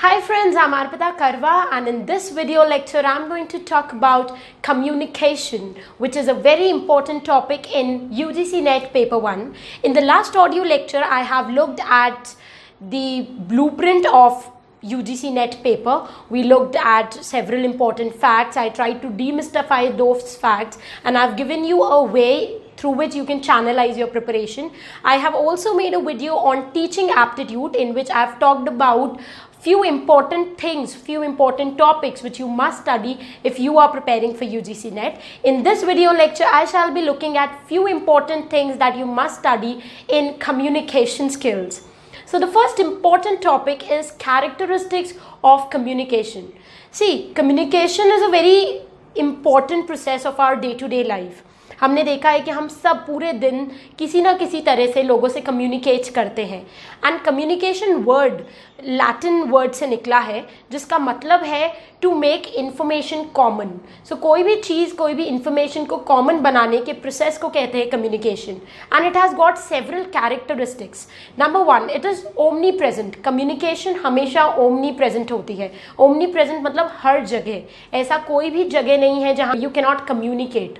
Hi friends, I'm Arpita Karwa, and in this video lecture I'm going to talk about communication, which is a very important topic in UGC NET paper 1. In the last audio lecture I have looked at the blueprint of UGC NET paper. We looked at several important facts. I tried to demystify those facts and I've given you a way through which you can channelize your preparation. I have also made a video on teaching aptitude in which I've talked about few important things, few important topics which you must study if you are preparing for UGC NET. In this video lecture, I shall be looking at few important things that you must study in communication skills. So the first important topic is characteristics of communication. See, communication is a very important process of our day-to-day life. हमने देखा है कि हम सब पूरे दिन किसी ना किसी तरह से लोगों से कम्युनिकेट करते हैं and communication word Latin word से निकला है जिसका मतलब है टू मेक इन्फॉर्मेशन कॉमन. सो कोई भी चीज़, कोई भी इन्फॉर्मेशन को कॉमन बनाने के प्रोसेस को कहते हैं communication and it has got several characteristics. Number 1, it is omni present. Communication हमेशा ओमनी प्रेजेंट होती है. ओमनी प्रेजेंट मतलब हर जगह. ऐसा कोई भी जगह नहीं है जहाँ you can not communicate.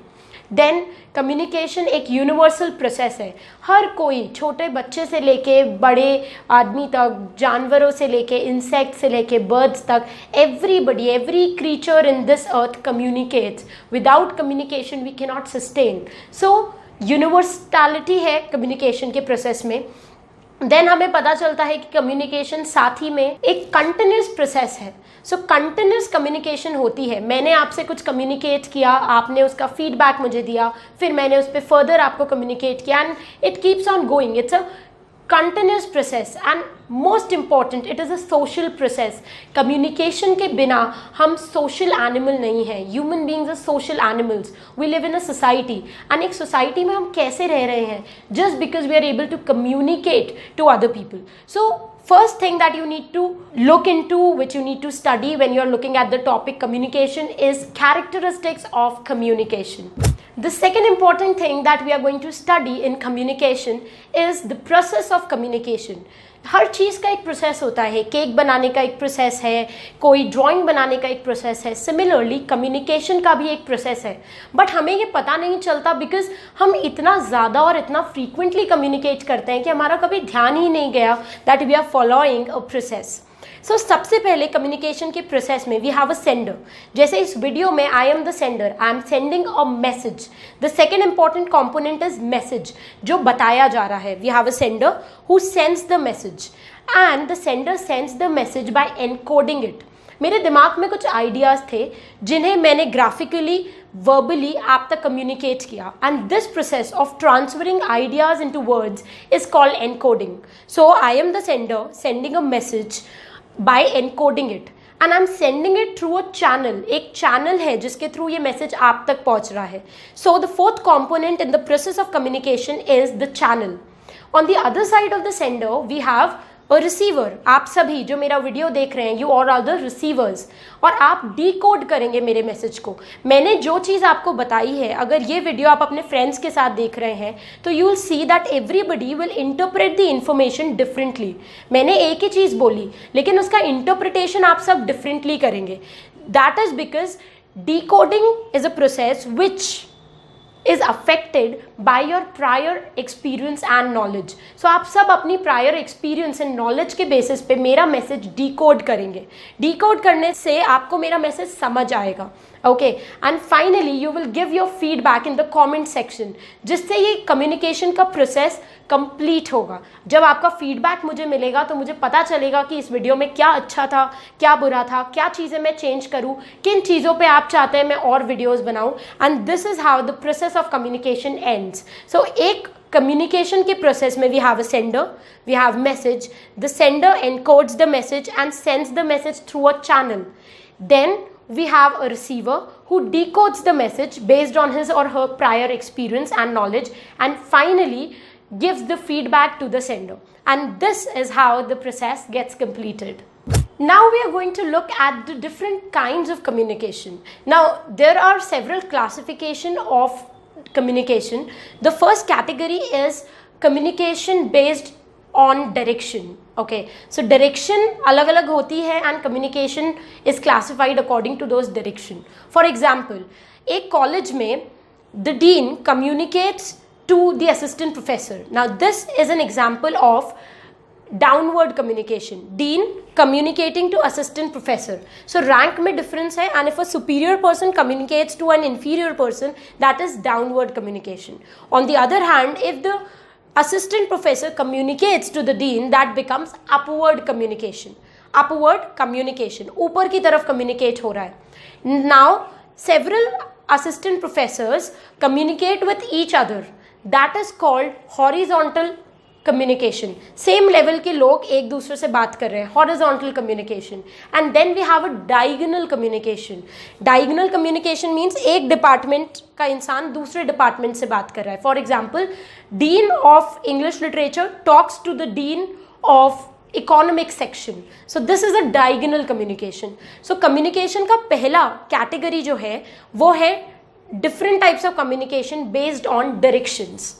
Then communication एक यूनिवर्सल प्रोसेस है. हर कोई, छोटे बच्चे से लेके बड़े आदमी तक, जानवरों से लेके इंसेक्ट से लेके बर्ड्स तक, everybody, every creature in this earth communicates. Without communication we can not sustain. So universality है कम्युनिकेशन के प्रोसेस में. देन हमें पता चलता है कि कम्युनिकेशन साथ ही में एक कंटिन्यूस प्रोसेस है. सो कंटिन्यूस कम्युनिकेशन होती है. मैंने आपसे कुछ कम्युनिकेट किया, आपने उसका फीडबैक मुझे दिया, फिर मैंने उस पर फर्दर आपको कम्युनिकेट किया and it keeps on going. It's a continuous process and most important it is a social process. Communication के बिना हम सोशल एनिमल नहीं हैं. Human beings are social animals. We live in a society and एक society में हम कैसे रह रहे हैं just because we are able to communicate to other people. So first thing that you need to look into, which you need to study when you are looking at the topic communication, is characteristics of communication. The second important thing that we are going to study in communication is the process of communication. हर चीज़ का एक process होता है. Cake बनाने का एक process है, कोई drawing बनाने का एक प्रोसेस है. सिमिलरली कम्युनिकेशन का भी एक प्रोसेस है. बट हमें ये पता नहीं चलता बिकॉज हम इतना ज़्यादा और इतना फ्रीक्वेंटली कम्युनिकेट करते हैं कि हमारा कभी ध्यान ही नहीं गया that we are following a process. So सबसे पहले कम्युनिकेशन के प्रोसेस में वी हैव अ सेंडर. जैसे इस वीडियो में I am the sender, I am sending a message. The second important component is message, जो बताया जा रहा है. We have a sender who sends the message and the sender sends the message by encoding it. मेरे दिमाग में कुछ ideas थे जिन्हें मैंने ग्राफिकली, वर्बली आप तक कम्युनिकेट किया and this process of transferring ideas into words is called encoding. So I am the sender sending a message by encoding it and I'm sending it through a channel. एक channel है जिसके through ये message आप तक पहुंच रहा है. So the fourth component in the process of communication is the channel. On the other side of the sender we have a receiver. आप सभी जो मेरा वीडियो देख रहे हैं, you all are the receivers, और आप डिकोड करेंगे मेरे मैसेज को. मैंने जो चीज़ आपको बताई है, अगर ये वीडियो आप अपने फ्रेंड्स के साथ देख रहे हैं तो you will see that everybody will interpret the information differently. मैंने एक ही चीज़ बोली लेकिन उसका इंटरप्रिटेशन आप सब डिफरेंटली करेंगे. That is because decoding is a process which is affected by your prior experience and knowledge. So आप सब अपनी prior experience and knowledge के basis पे मेरा मैसेज decode करेंगे. decode करने से आपको मेरा मैसेज समझ आएगा. Okay, and finally you will give your feedback in the comment section, जिससे ये कम्युनिकेशन का प्रोसेस कंप्लीट होगा. जब आपका फीडबैक मुझे मिलेगा तो मुझे पता चलेगा कि इस वीडियो में क्या अच्छा था, क्या बुरा था, क्या चीज़ें मैं चेंज करूँ, किन चीज़ों पे आप चाहते हैं मैं और वीडियोस बनाऊँ. And this is how the process of communication ends. So एक कम्युनिकेशन के प्रोसेस में we have a sender, we have message, the sender encodes the message and sends the message through a channel. Then we have a receiver who decodes the message based on his or her prior experience and knowledge and finally gives the feedback to the sender. And this is how the process gets completed. Now we are going to look at the different kinds of communication. Now there are several classification of communication. The first category is communication based on direction. Okay, so direction अलग अलग होती है and communication is classified according to those direction. For example, एक college में the dean communicates to the assistant professor. Now this is an example of downward communication. Dean communicating to assistant professor. So rank में difference है, and if a superior person communicates to an inferior person, that is downward communication. On the other hand, if the assistant professor communicates to the dean, that becomes upward communication. Upward communication, ऊपर की तरफ communicate हो रहा है. Now several assistant professors communicate with each other. That is called horizontal communication. Same level के लोग एक दूसरे से बात कर रहे हैं, horizontal communication. And then we have a diagonal communication. Diagonal communication means एक department का इंसान दूसरे department से बात कर रहा है. For example, dean of English literature talks to the dean of economic section. So this is a diagonal communication. So communication का पहला category जो है वो है different types of communication based on directions.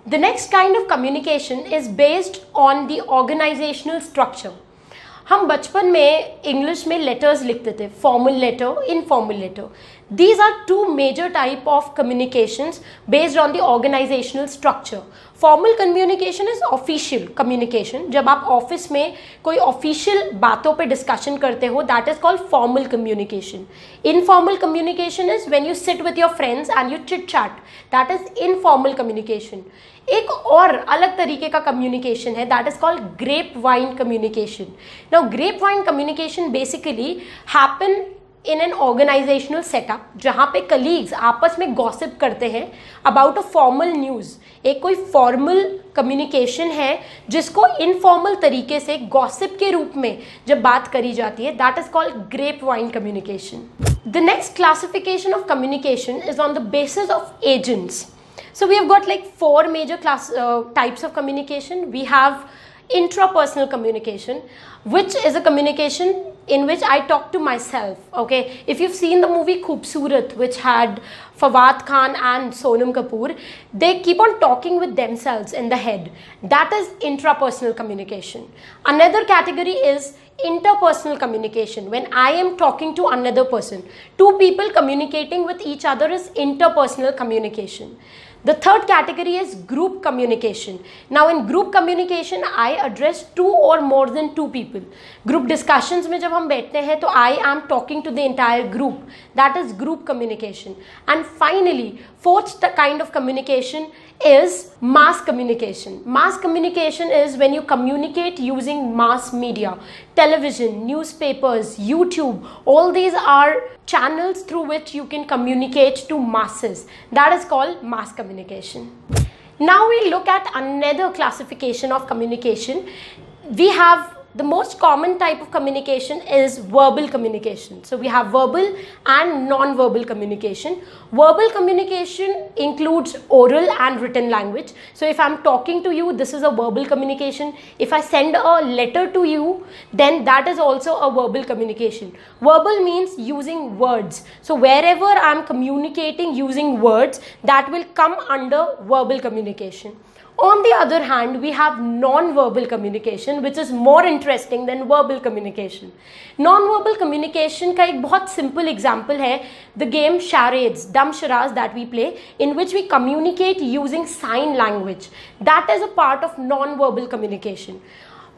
The next kind of communication is based on the organizational structure. हम बचपन में English में लेटर्स लिखते थे, formal letter, informal letter. These are two major type of communications based on the organizational structure. Formal communication is official communication. जब आप office में कोई ऑफिशियल बातों पे डिस्कशन करते हो, that is called formal communication. Informal communication is when you sit with your friends and you chit chat. That is informal communication. एक और अलग तरीके का कम्युनिकेशन है, that is called grapevine communication. Now grapevine communication basically happen in an organizational setup जहाँ पे colleagues आपस में गॉसिप करते हैं अबाउट अ फॉर्मल न्यूज़. एक कोई फॉर्मल कम्युनिकेशन है जिसको इनफॉर्मल तरीके से गॉसिप के रूप में जब बात करी जाती है, that is called grapevine communication. The next classification of communication is on the basis of agents. So we have got like four major types of communication. We have intrapersonal communication, which is a communication in which I talk to myself. Okay, if you've seen the movie Khoobsurat, which had Fawad Khan and Sonam Kapoor, they keep on talking with themselves in the head. That is intrapersonal communication. Another category is interpersonal communication, when I am talking to another person. Two people communicating with each other is interpersonal communication. The third category is group communication. Now in group communication I address two or more than two people. Group discussions में जब हम बैठते हैं तो I am talking to the entire group. That is group communication. And finally, fourth kind of communication is mass communication. Mass communication is when you communicate using mass media. Television, newspapers, YouTube, all these are channels through which you can communicate to masses. That is called mass communication. Now we look at another classification of communication. We have the most common type of communication is verbal communication. So we have verbal and non-verbal communication. Verbal communication includes oral and written language. So if I'm talking to you, this is a verbal communication. If I send a letter to you, then that is also a verbal communication. Verbal means using words. So wherever I'm communicating using words, that will come under verbal communication. On the other hand, we have non-verbal communication, which is more interesting than verbal communication. Non-verbal communication का एक बहुत simple example है the game charades, dumb charades that we play, in which we communicate using sign language. That is a part of non-verbal communication.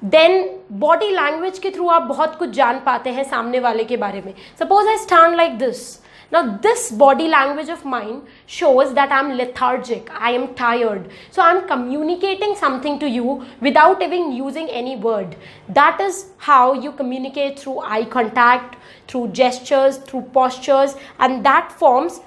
Then body language के through आप बहुत कुछ जान पाते हैं सामने वाले के बारे में. Suppose I stand like this. Now this body language of mine shows that I'm lethargic, I am tired. So I'm communicating something to you without even using any word. That is how you communicate through eye contact, through gestures, through postures, and that forms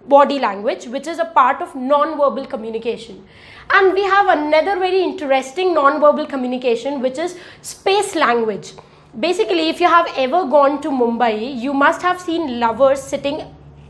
body language, which is a part of non-verbal communication. And we have another very interesting non-verbal communication, which is space language. Basically, if you have ever gone to Mumbai, you must have seen lovers sitting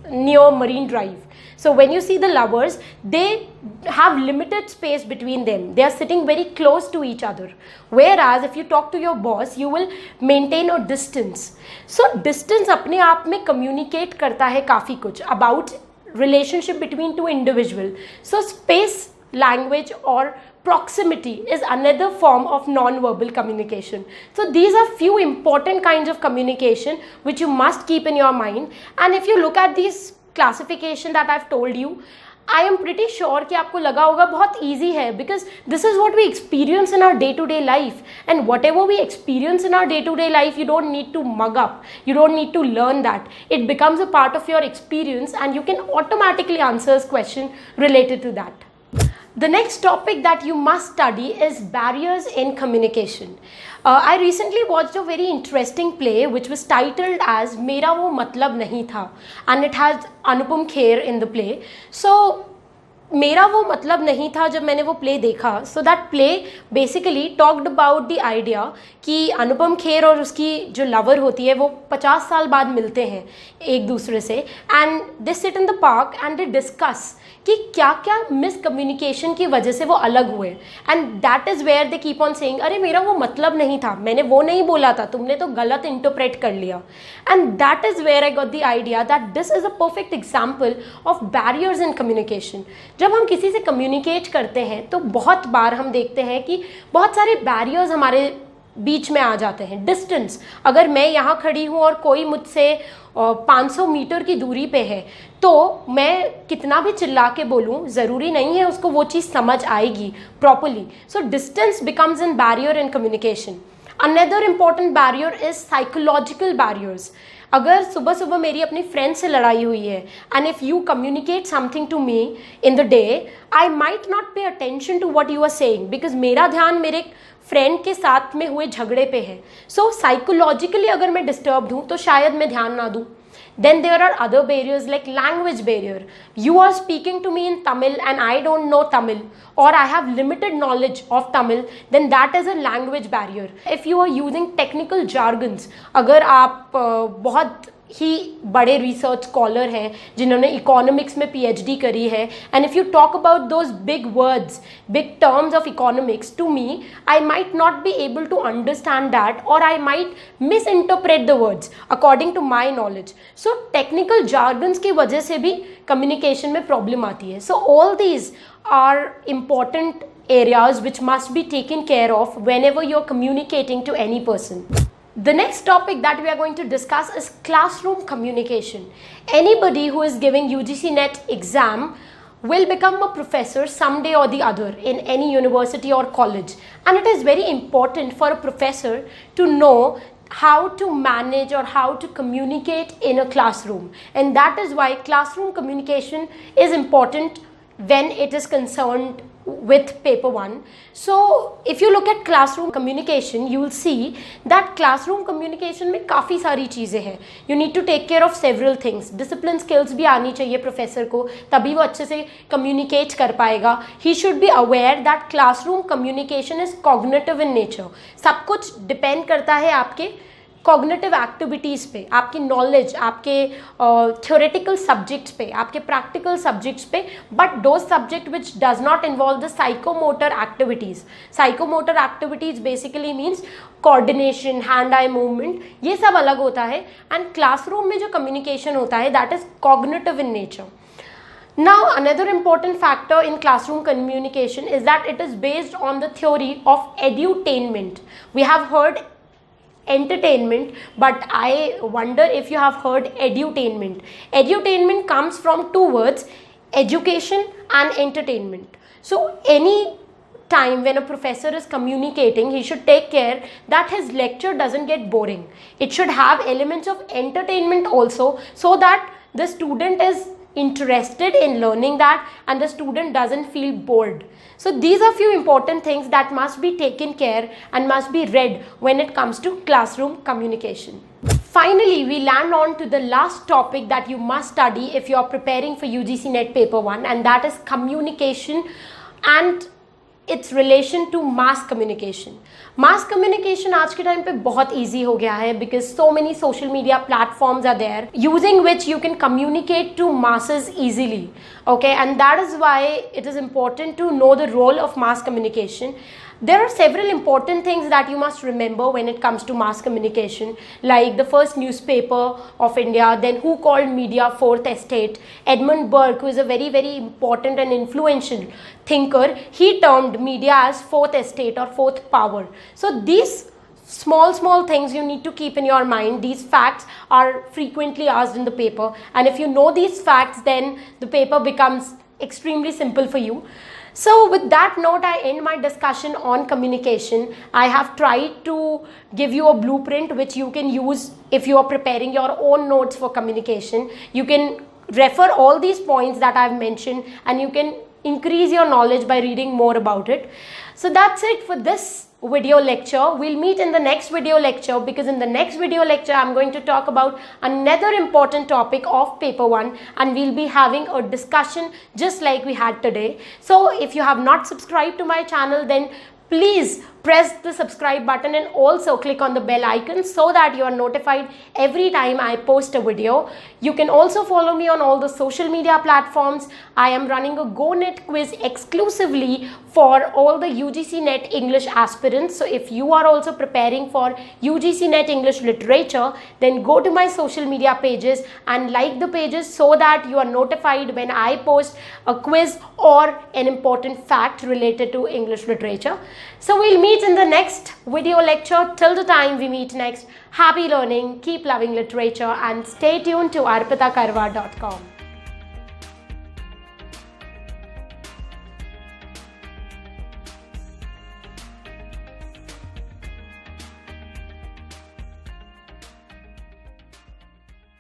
near Marine Drive. So when you see the lovers, they have limited space between them. They are sitting very close to each other. Whereas if you talk to your boss, you will maintain a distance. So distance अपने आप में communicate करता है काफ़ी कुछ about relationship between two individuals. So space language or proximity is another form of non-verbal communication. So these are few important kinds of communication which you must keep in your mind. And if you look at these classification that I've told you, I am pretty sure कि आपको लगा होगा बहुत easy है, because this is what we experience in our day-to-day life, and whatever we experience in our day-to-day life, you don't need to mug up, you don't need to learn that. It becomes a part of your experience and you can automatically answer this question related to that. The next topic that you must study is barriers in communication. I recently watched a very interesting play which was titled as मेरा वो मतलब नहीं था, and it has Anupam Kher in the play. So मेरा वो मतलब नहीं था जब मैंने वो प्ले देखा, so that play basically talked about the idea कि अनुपम खेर और उसकी जो लवर होती है वो 50 साल बाद मिलते हैं एक दूसरे से, and they sit in the park and they discuss कि क्या क्या मिसकम्युनिकेशन की वजह से वो अलग हुए, and that is where they keep on saying अरे मेरा वो मतलब नहीं था, मैंने वो नहीं बोला था, तुमने तो गलत इंटरप्रेट कर लिया. And that is where I got the idea that this is a perfect example of barriers in communication. जब हम किसी से कम्युनिकेट करते हैं तो बहुत बार हम देखते हैं कि बहुत सारे बैरियर्स हमारे बीच में आ जाते हैं. डिस्टेंस, अगर मैं यहाँ खड़ी हूँ और कोई मुझसे 500 मीटर की दूरी पे है तो मैं कितना भी चिल्ला के बोलूँ ज़रूरी नहीं है उसको वो चीज़ समझ आएगी properly. So distance becomes N barrier in communication. Another important barrier is psychological barriers. अगर सुबह सुबह मेरी अपनी फ्रेंड से लड़ाई हुई है and if you communicate something to me in the day, I might not pay attention to what you are saying because मेरा ध्यान मेरे फ्रेंड के साथ में हुए झगड़े पे है. सो साइकोलॉजिकली अगर मैं डिस्टर्ब्ड हूँ तो शायद मैं ध्यान ना दूँ. Then there are other barriers like language barrier. You are speaking to me in Tamil and I don't know Tamil, or I have limited knowledge of Tamil, then that is a language barrier. If you are using technical jargons, अगर आप बहुत ही बड़े research scholar हैं जिन्होंने economics में PhD करी है, and if you talk about those big words, big terms of economics to me, I might not be able to understand that, और I might misinterpret the words according to my knowledge. So technical jargons की वजह से भी communication में problem आती है. So all these are important areas which must be taken care of whenever you're communicating to any person. The next topic that we are going to discuss is classroom communication. Anybody who is giving UGC NET exam will become a professor someday or the other in any university or college, and it is very important for a professor to know how to manage or how to communicate in a classroom, and that is why classroom communication is important when it is concerned with paper 1. So if you look at classroom communication, you will see that classroom communication में काफ़ी सारी चीज़ें हैं. You need to take care of several things. Discipline skills भी आनी चाहिए professor को, तभी वो अच्छे से communicate कर पाएगा. He should be aware that classroom communication is cognitive in nature. सब कुछ depend करता है आपके कॉग्निटिव एक्टिविटीज़ पे, आपकी नॉलेज, आपके थ्योरेटिकल सब्जेक्ट्स पे, आपके प्रैक्टिकल सब्जेक्ट्स पे, बट दो subject which does not involve the psychomotor activities. Psychomotor activities basically means coordination, hand eye movement, ये सब अलग होता है. एंड क्लासरूम में जो कम्युनिकेशन होता है that is cognitive in nature. Now, another important factor in classroom communication is that it is based on the theory of edutainment. We have heard entertainment, but I wonder if you have heard edutainment. Edutainment comes from two words, education and entertainment. So any time when a professor is communicating, he should take care that his lecture doesn't get boring. It should have elements of entertainment also, so that the student is interested in learning that and the student doesn't feel bored. So these are few important things that must be taken care and must be read when it comes to classroom communication. Finally, we land on to the last topic that you must study if you are preparing for UGC NET paper 1, and that is communication and its relation to mass communication. Mass communication आज के time पे बहुत easy हो गया है because so many social media platforms are there using which you can communicate to masses easily. Okay, and that is why it is important to know the role of mass communication. There are several important things that you must remember when it comes to mass communication, like the first newspaper of India, then who called media fourth estate. Edmund Burke, who is a very, very important and influential thinker, he termed media as fourth estate or fourth power. So these small things you need to keep in your mind. These facts are frequently asked in the paper, and if you know these facts, then the paper becomes extremely simple for you. So with that note, I end my discussion on communication. I have tried to give you a blueprint which you can use if you are preparing your own notes for communication. You can refer all these points that I've mentioned, and you can increase your knowledge by reading more about it. So that's it for this video lecture. We'll meet in the next video lecture, because in the next video lecture I'm going to talk about another important topic of paper 1, and we'll be having a discussion just like we had today. So if you have not subscribed to my channel, then please press the subscribe button and also click on the bell icon so that you are notified every time I post a video. You can also follow me on all the social media platforms. I am running a GoNet quiz exclusively for all the UGC NET English aspirants. So if you are also preparing for UGC NET English literature, then go to my social media pages and like the pages so that you are notified when I post a quiz or an important fact related to English literature. So we'll meet in the next video lecture. Till the time we meet next, happy learning, keep loving literature, and stay tuned to arpitakarwa.com.